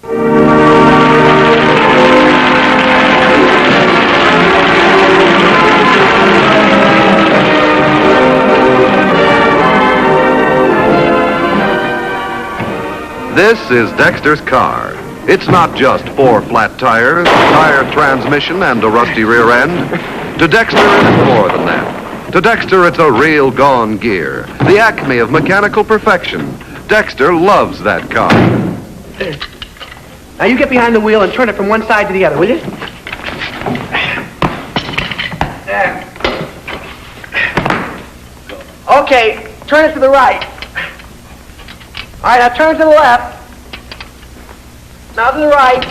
This is Dexter's car. It's not just 4 flat tires, a tired transmission, and a rusty rear end. To Dexter, it's more than that. To Dexter, it's a real gone gear, the acme of mechanical perfection. Dexter loves that car. Now you get behind the wheel and turn it from one side to the other, will you? There. Okay, turn it to the right. All right, now turn to the left. Now to the right.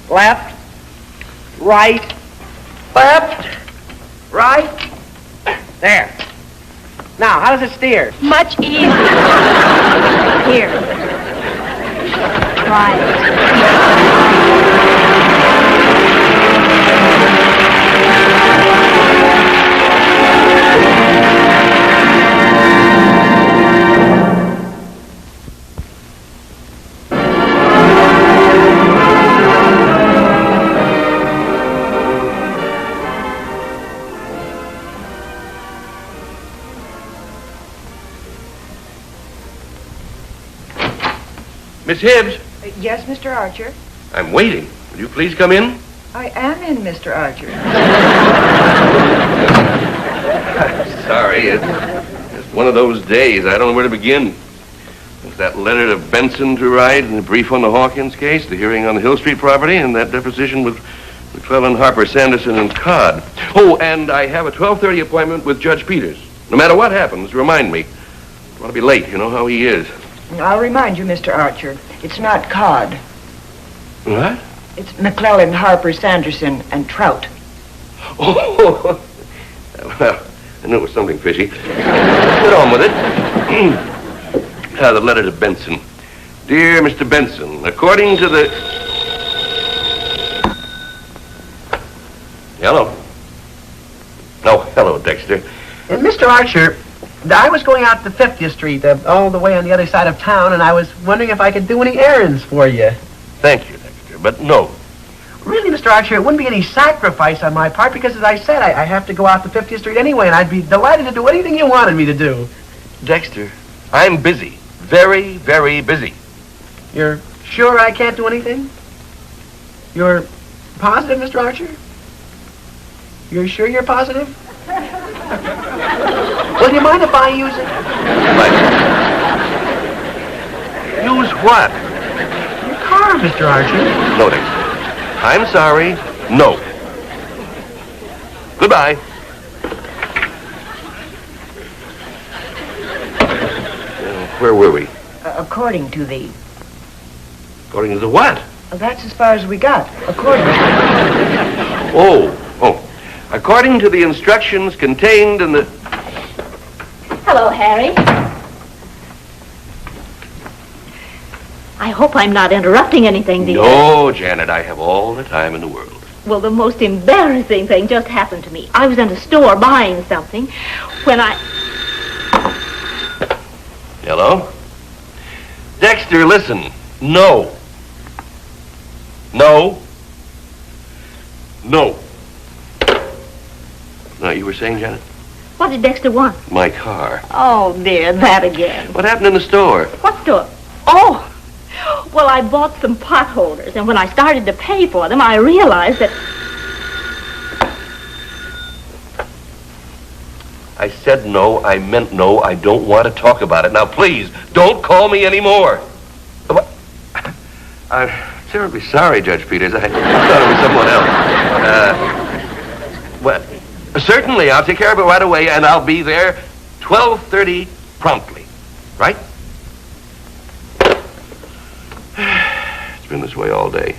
Left. Right. Left. Right. There. Now, how does it steer? Much easier. Here. Try it. Miss Hibbs? Yes, Mr. Archer? I'm waiting. Will you please come in? I am in, Mr. Archer. Sorry, it's one of those days. I don't know where to begin. There's that letter to Benson to write, and the brief on the Hawkins case, the hearing on the Hill Street property, and that deposition with McClellan, Harper, Sanderson, and Codd. Oh, and I have a 12:30 appointment with Judge Peters. No matter what happens, remind me. I don't want to be late. You know how he is. I'll remind you, Mr. Archer, it's not Codd. What? It's McClellan, Harper, Sanderson, and Trout. Oh, well, I knew it was something fishy. Get on with it. The letter to Benson. Dear Mr. Benson, according to the... Hello. Oh, hello, Dexter. Mr. Archer, I was going out to 50th Street, all the way on the other side of town, and I was wondering if I could do any errands for you. Thank you, Dexter, but no. Really, Mr. Archer, it wouldn't be any sacrifice on my part, because as I said, I have to go out to 50th Street anyway, and I'd be delighted to do anything you wanted me to do. Dexter, I'm busy. Very, very busy. You're sure I can't do anything? You're positive, Mr. Archer? You're sure you're positive? Well, do you mind if I use it? What? Use what? Your car, Mr. Archer. No, Dexter. I'm sorry. No. Goodbye. Where were we? According to the... According to the what? That's as far as we got. According to... Oh. According to the instructions contained in the... Hello, Harry. I hope I'm not interrupting anything, dear. No, Janet, I have all the time in the world. Well, the most embarrassing thing just happened to me. I was in a store buying something when I... Hello? Dexter, listen. No. No. No. Now, you were saying, Janet? What did Dexter want? My car. Oh, dear, that again. What happened in the store? What store? Oh, well, I bought some pot holders, and when I started to pay for them, I realized that... I said no, I meant no, I don't want to talk about it. Now, please, don't call me anymore. I'm terribly sorry, Judge Peters. I thought it was someone else. Well, certainly, I'll take care of it right away, and I'll be there 12:30 promptly. Right? It's been this way all day.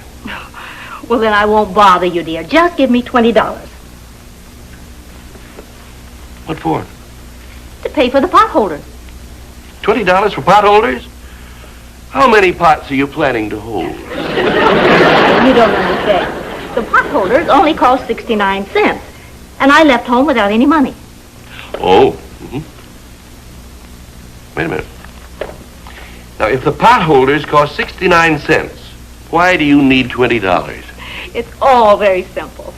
Well, then I won't bother you, dear. Just give me $20. What for? To pay for the pot holders. $20 for pot holders? How many pots are you planning to hold? You don't understand. The pot holders only cost 69 cents. And I left home without any money. Oh. Mm-hmm. Wait a minute. Now, if the potholders cost 69 cents, why do you need $20? It's all very simple.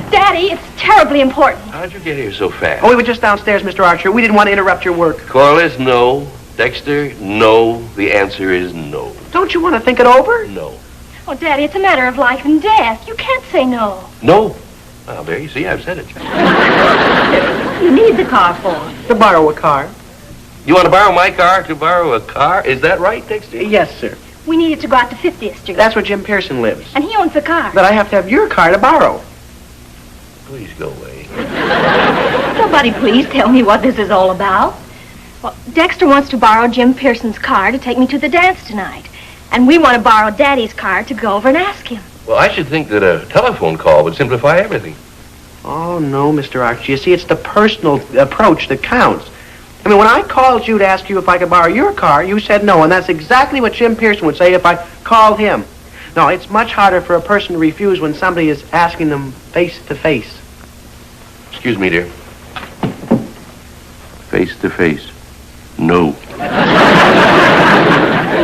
Daddy, it's terribly important. How'd you get here so fast? Oh, we were just downstairs, Mr. Archer. We didn't want to interrupt your work. Corliss, no. Dexter, no. The answer is no. Don't you want to think it over? No. Oh, Daddy, it's a matter of life and death. You can't say no. No. Well, there you see, I've said it. You need the car for? To borrow a car. You want to borrow my car to borrow a car? Is that right, Dexter? Yes, sir. We need it to go out to 50th Street. That's where Jim Pearson lives. And he owns the car. But I have to have your car to borrow. Please go away. Somebody please tell me what this is all about. Well, Dexter wants to borrow Jim Pearson's car to take me to the dance tonight. And we want to borrow Daddy's car to go over and ask him. Well, I should think that a telephone call would simplify everything. Oh, no, Mr. Archer. You see, it's the personal approach that counts. I mean, when I called you to ask you if I could borrow your car, you said no, and that's exactly what Jim Pearson would say if I called him. No, it's much harder for a person to refuse when somebody is asking them face to face. Excuse me, dear. Face to face. No.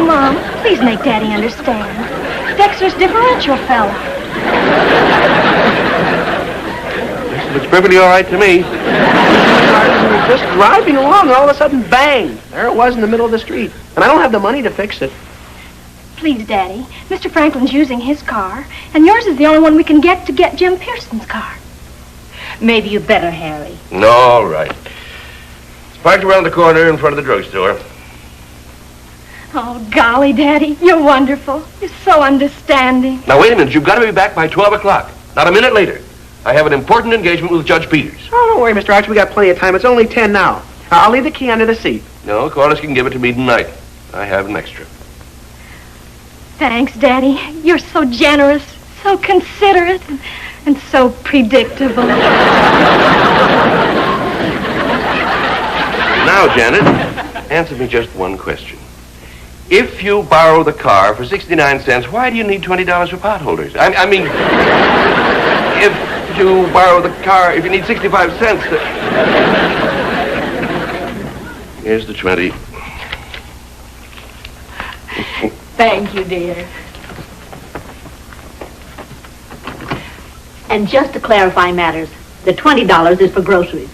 Mom, please make Daddy understand. Dexter's differential fella. Looks perfectly all right to me. We were just driving along, and all of a sudden, bang! There it was in the middle of the street. And I don't have the money to fix it. Please, Daddy. Mr. Franklin's using his car, and yours is the only one we can get to get Jim Pearson's car. Maybe you better, Harry. No, all right. It's parked around the corner in front of the drugstore. Oh, golly, Daddy, you're wonderful. You're so understanding. Now, wait a minute. You've got to be back by 12 o'clock. Not a minute later. I have an important engagement with Judge Peters. Oh, don't worry, Mr. Archer. We got plenty of time. It's only 10 now. I'll leave the key under the seat. No, Corliss can give it to me tonight. I have an extra. Thanks, Daddy. You're so generous, so considerate, and so predictable. Now, Janet, answer me just one question. If you borrow the car for 69 cents, why do you need $20 for potholders? I mean, if you borrow the car, if you need 65 cents, here's the 20. Thank you, dear. And just to clarify matters, the $20 is for groceries.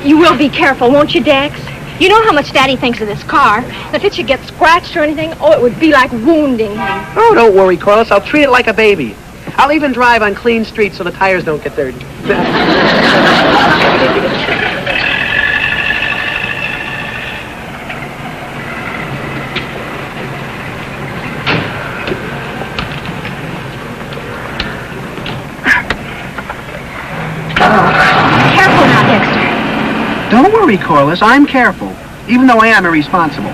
You will be careful, won't you, Dex? You know how much Daddy thinks of this car. If it should get scratched or anything, oh, it would be like wounding him. Oh, don't worry, Corliss. I'll treat it like a baby. I'll even drive on clean streets so the tires don't get dirty. Careful now, Dexter. Don't worry, Corliss. I'm careful, even though I am irresponsible.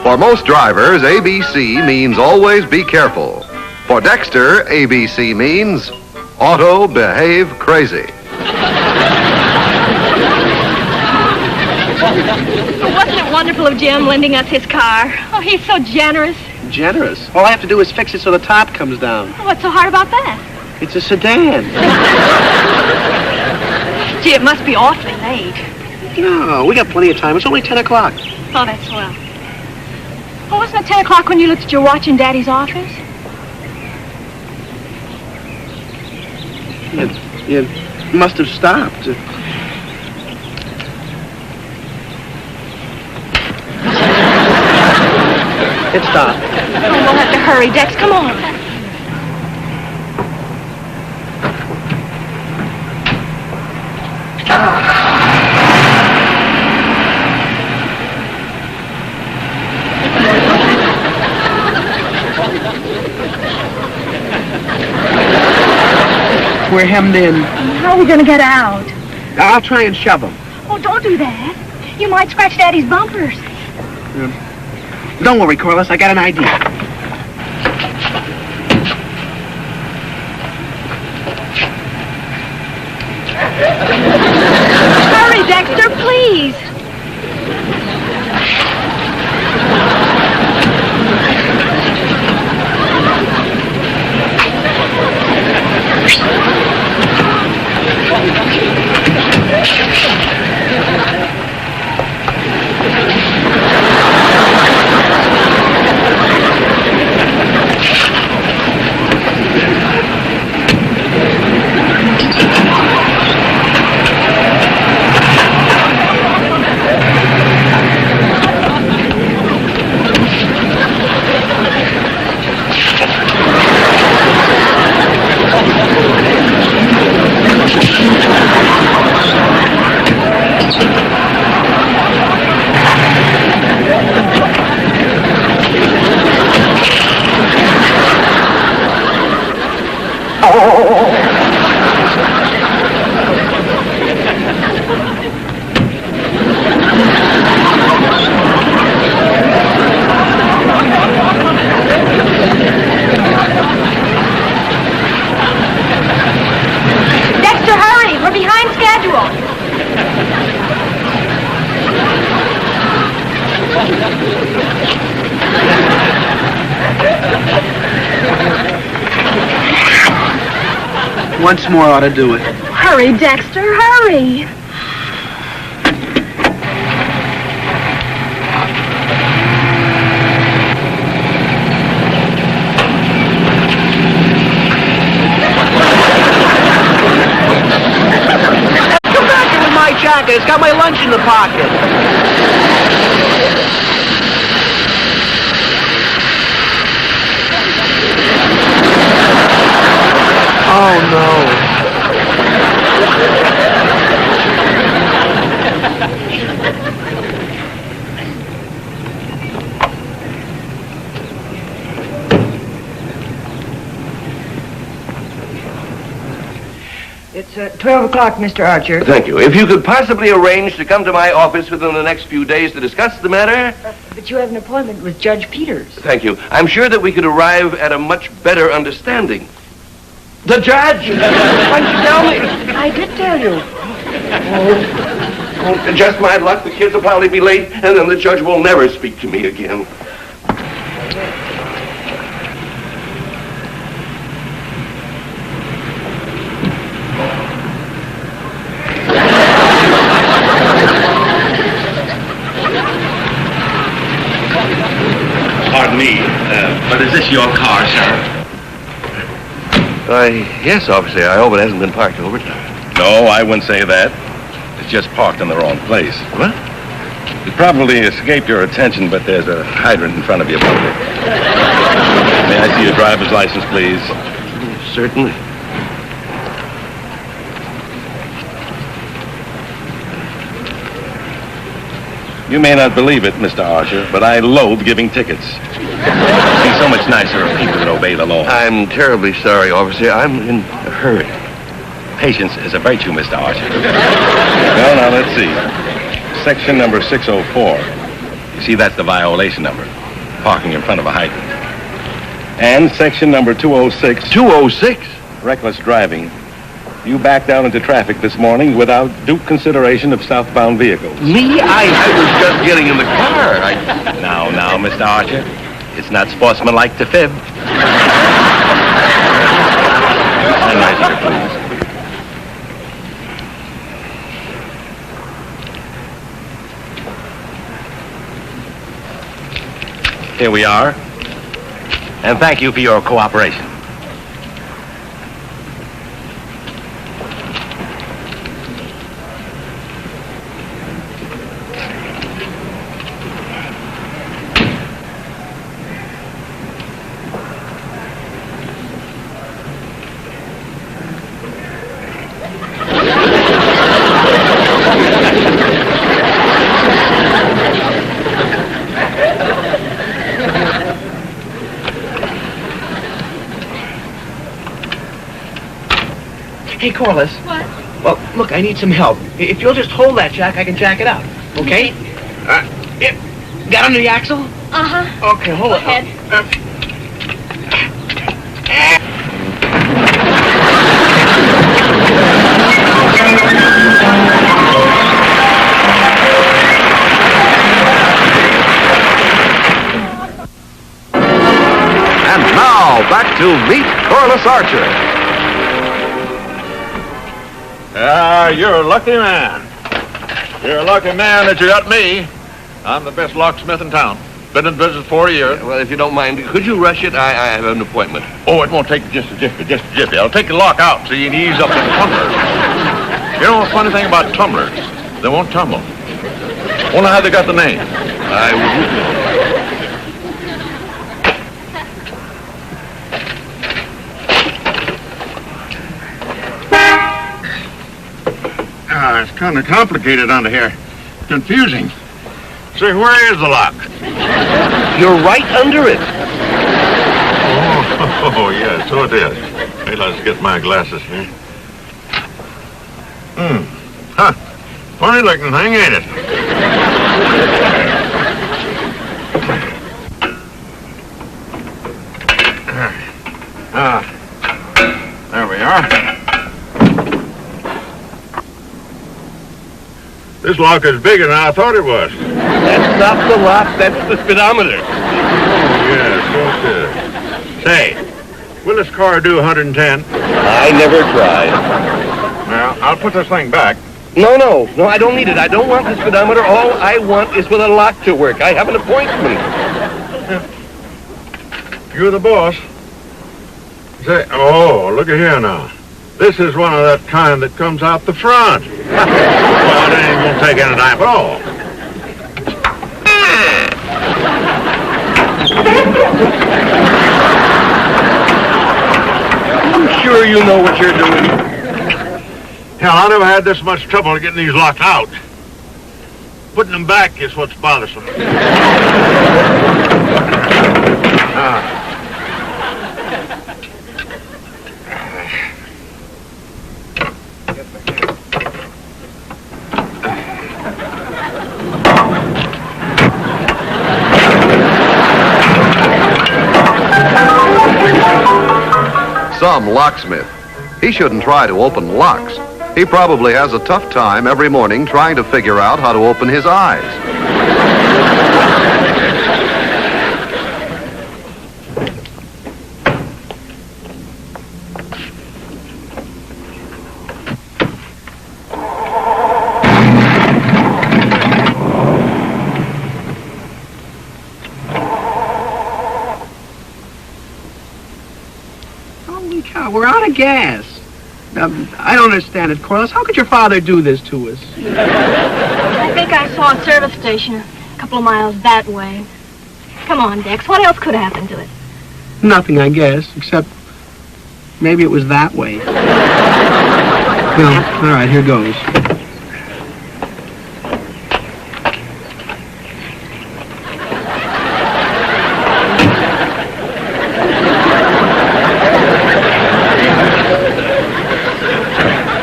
For most drivers, ABC means always be careful. For Dexter, ABC means auto behave crazy. Wasn't it wonderful of Jim lending us his car? Oh, he's so generous. Generous? All I have to do is fix it so the top comes down. What's so hard about that? It's a sedan. Gee, it must be awfully late. No, we got plenty of time. It's only 10 o'clock. Oh, that's swell. Well, wasn't it 10 o'clock when you looked at your watch in Daddy's office? You must have stopped. It stopped. Oh, we'll have to hurry, Dex. Come on. We're hemmed in. How are we going to get out? I'll try and shove him. Oh, don't do that. You might scratch Daddy's bumpers. Don't worry, Corliss. I got an idea. Once more ought to do it. Hurry, Dexter, hurry. Come back here with my jacket. It's got my lunch in the pocket. Oh, no. It's 12 o'clock, Mr. Archer. Thank you. If you could possibly arrange to come to my office within the next few days to discuss the matter. But you have an appointment with Judge Peters. Thank you. I'm sure that we could arrive at a much better understanding. The judge! Why didn't you tell me? I did tell you. Oh, just my luck. The kids will probably be late, and then the judge will never speak to me again. Pardon me, but is this your car, sir? Yes, officer. I hope it hasn't been parked overtime. No, I wouldn't say that. It's just parked in the wrong place. What? It probably escaped your attention, but there's a hydrant in front of your building. May I see your driver's license, please? Certainly. You may not believe it, Mr. Archer, but I loathe giving tickets. It's so much nicer of people that obey the law. I'm terribly sorry, officer. I'm in a hurry. Patience is a virtue, Mr. Archer. Well, now, let's see. Section number 604. You see, that's the violation number. Parking in front of a hydrant. And section number 206. 206? Reckless driving. You backed out into traffic this morning without due consideration of southbound vehicles. Me? I was just getting in the car. Now, Mr. Archer. It's not sportsmanlike to fib. Stand right here, please. Here we are. And thank you for your cooperation. Hey, Corliss. What? Well, look, I need some help. If you'll just hold that jack, I can jack it out. Okay? Got under the axle? Uh-huh. Okay, hold it. Go ahead. And now, back to Meet Corliss Archer. You're a lucky man. You're a lucky man that you got me. I'm the best locksmith in town. Been in business 40 years. Well, if you don't mind, could you rush it? I have an appointment. Oh, it won't take just a jiffy. I'll take the lock out so you can ease up the tumblers. You know, a funny thing about tumblers, they won't tumble. Wonder how they got the name. I wouldn't know. It's kind of complicated under here. Confusing. Say, where is the lock? You're right under it. Oh, yeah, so it is. Hey, let's get my glasses here. Huh. Funny looking thing, ain't it? There we are. This lock is bigger than I thought it was. That's not the lock, that's the speedometer. Yeah, so it is. Say, will this car do 110? I never tried. Well, I'll put this thing back. No, I don't need it. I don't want the speedometer. All I want is for the lock to work. I have an appointment. You're the boss. Say, oh, look at here now. This is one of that kind that comes out the front. Well, it ain't gonna take any time at all. I'm sure you know what you're doing. Hell, I never had this much trouble getting these locked out. Putting them back is what's bothersome. Some locksmith. He shouldn't try to open locks. He probably has a tough time every morning trying to figure out how to open his eyes. Holy cow, we're out of gas. I don't understand it, Corliss. How could your father do this to us? I think I saw a service station a couple of miles that way. Come on, Dex. What else could happen to it? Nothing, I guess, except maybe it was that way. Well, all right, here goes.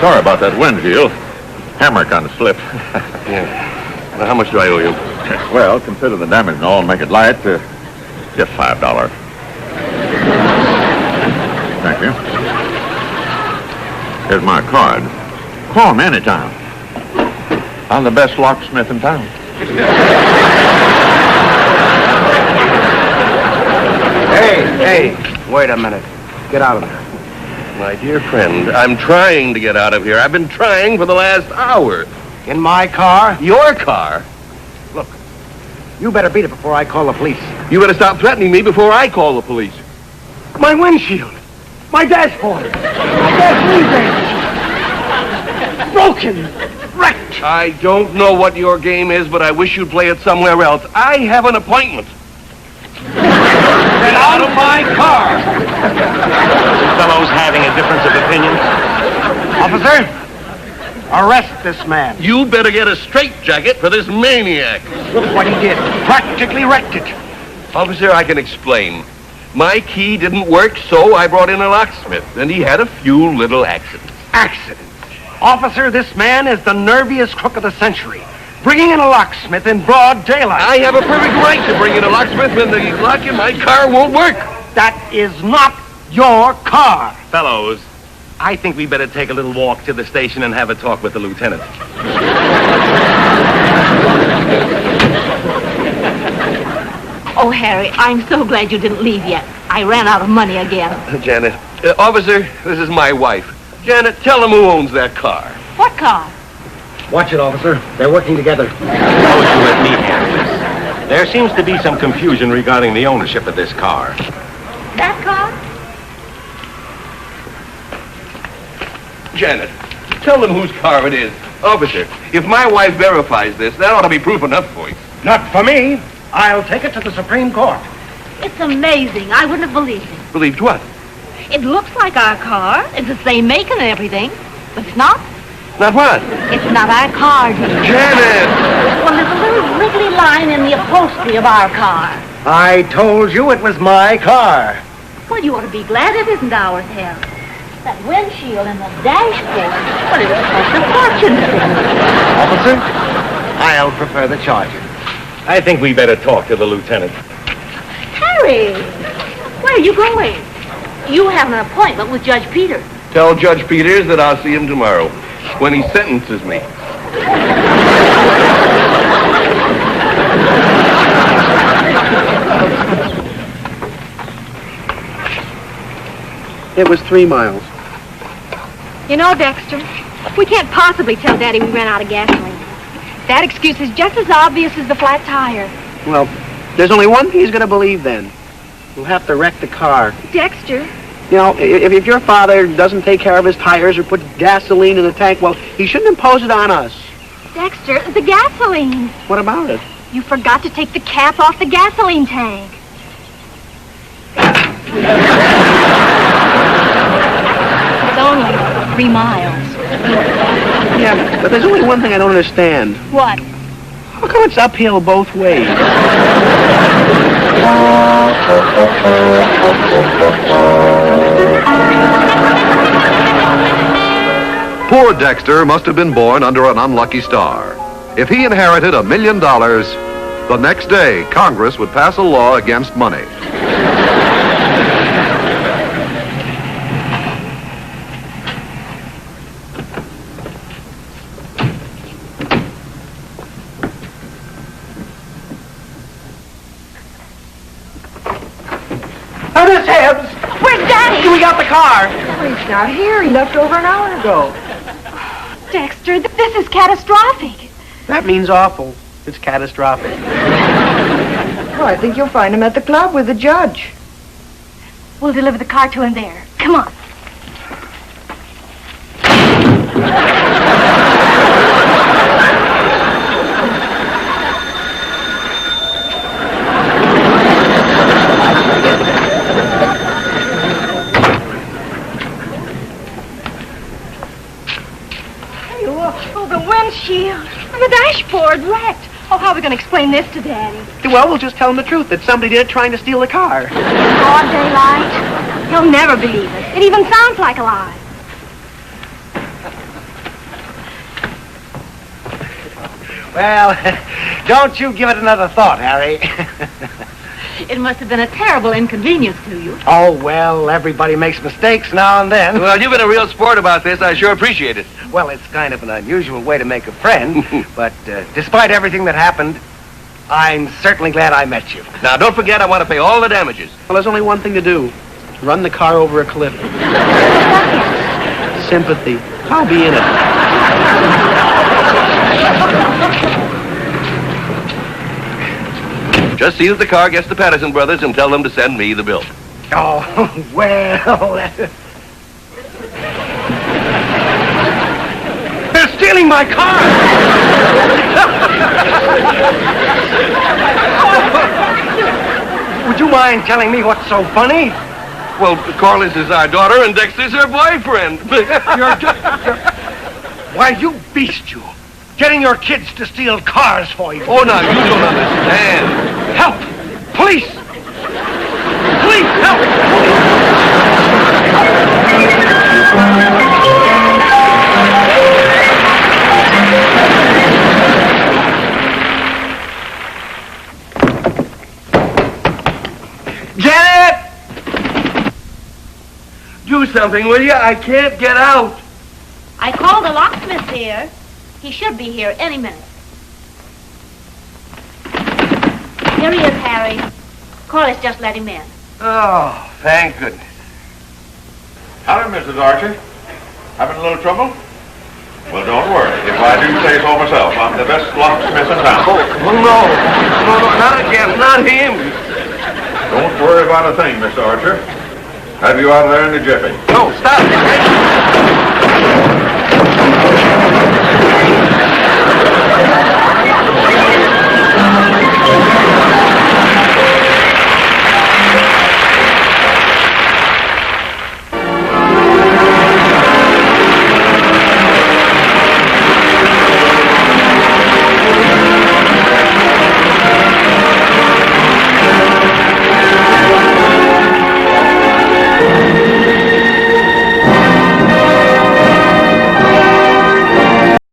Sorry about that windshield. Hammer kind of slipped. Yeah. Now, how much do I owe you? Well, consider the damage and all, make it light. Just $5. Thank you. Here's my card. Call me anytime. I'm the best locksmith in town. Hey, wait a minute. Get out of there. My dear friend, I'm trying to get out of here. I've been trying for the last hour. In my car? Your car? Look, you better beat it before I call the police. You better stop threatening me before I call the police. My windshield. My dashboard. My gas broken. Wrecked. I don't know what your game is, but I wish you'd play it somewhere else. I have an appointment. Get out of my car. Fellows having a difference of opinion? Officer, arrest this man. You better get a straitjacket for this maniac. Look what he did. Practically wrecked it. Officer, I can explain. My key didn't work, so I brought in a locksmith, and he had a few little accidents. Accident. Officer, this man is the nerviest crook of the century. Bringing in a locksmith in broad daylight. I have a perfect right to bring in a locksmith when the lock in my car won't work. That is not your car. Fellows, I think we better take a little walk to the station and have a talk with the lieutenant. Oh, Harry, I'm so glad you didn't leave yet. I ran out of money again. Janet, officer, this is my wife. Janet, tell him who owns that car. What car? Watch it, officer. They're working together. Suppose you let me handle this. There seems to be some confusion regarding the ownership of this car. That car? Janet, tell them whose car it is. Officer, if my wife verifies this, that ought to be proof enough for you. Not for me. I'll take it to the Supreme Court. It's amazing. I wouldn't have believed it. Believed what? It looks like our car. It's the same make and everything. But it's not. Not what? It's not our car, dear. Janet! Well, there's a little wriggly line in the upholstery of our car. I told you it was my car. Well, you ought to be glad it isn't ours, Harry. That windshield and the dashboard. Well, it was cost a fortune. Officer, I'll prefer the Charger. I think we better talk to the lieutenant. Harry, where are you going? You have an appointment with Judge Peters. Tell Judge Peters that I'll see him tomorrow when he sentences me. It was 3 miles. You know, Dexter, we can't possibly tell Daddy we ran out of gasoline. That excuse is just as obvious as the flat tire. Well, there's only one thing he's going to believe then. We'll have to wreck the car. Dexter, You know, if your father doesn't take care of his tires or put gasoline in the tank, well, he shouldn't impose it on us. Dexter, the gasoline. What about it? You forgot to take the cap off the gasoline tank. It's only 3 miles. Yeah, but there's only one thing I don't understand. What? How come it's uphill both ways? Poor Dexter must have been born under an unlucky star. If he inherited $1 million, the next day Congress would pass a law against money. Oh, there's Hibbs! Where's Daddy? We got the car. He's not here. He left over an hour ago. Dexter, this is catastrophic. That means awful. It's catastrophic. Well, I think you'll find him at the club with the judge. We'll deliver the car to him there. Come on. Oh, the windshield and the dashboard wrecked. Oh, how are we going to explain this to Daddy? Well, we'll just tell him the truth, that somebody did it trying to steal the car. Broad daylight. He'll never believe us. It even sounds like a lie. Well, don't you give it another thought, Harry. It must have been a terrible inconvenience to you. Oh, well, everybody makes mistakes now and then. Well, you've been a real sport about this. I sure appreciate it. Well, it's kind of an unusual way to make a friend, but despite everything that happened, I'm certainly glad I met you. Now, don't forget, I want to pay all the damages. Well, there's only one thing to do. Run the car over a cliff. Sympathy. I'll be in it. Just see that the car gets to Patterson Brothers and tell them to send me the bill. Oh, well. They're stealing my car! Would you mind telling me what's so funny? Well, Corliss is our daughter and Dexter's her boyfriend. Why, you beast, you. Getting your kids to steal cars for you. Oh, now, you don't understand. Help! Police! Police, help! Janet! Do something, will you? I can't get out. I called the locksmith here. He should be here any minute. Here he is, Harry. Corliss just let him in. Oh, thank goodness. Howdy, Mrs. Archer. Having a little trouble? Well, don't worry. If I do say so myself, I'm the best locksmith in town. Oh, no, not again, not him. Don't worry about a thing, Miss Archer. Have you out of there in the jiffy. No, stop.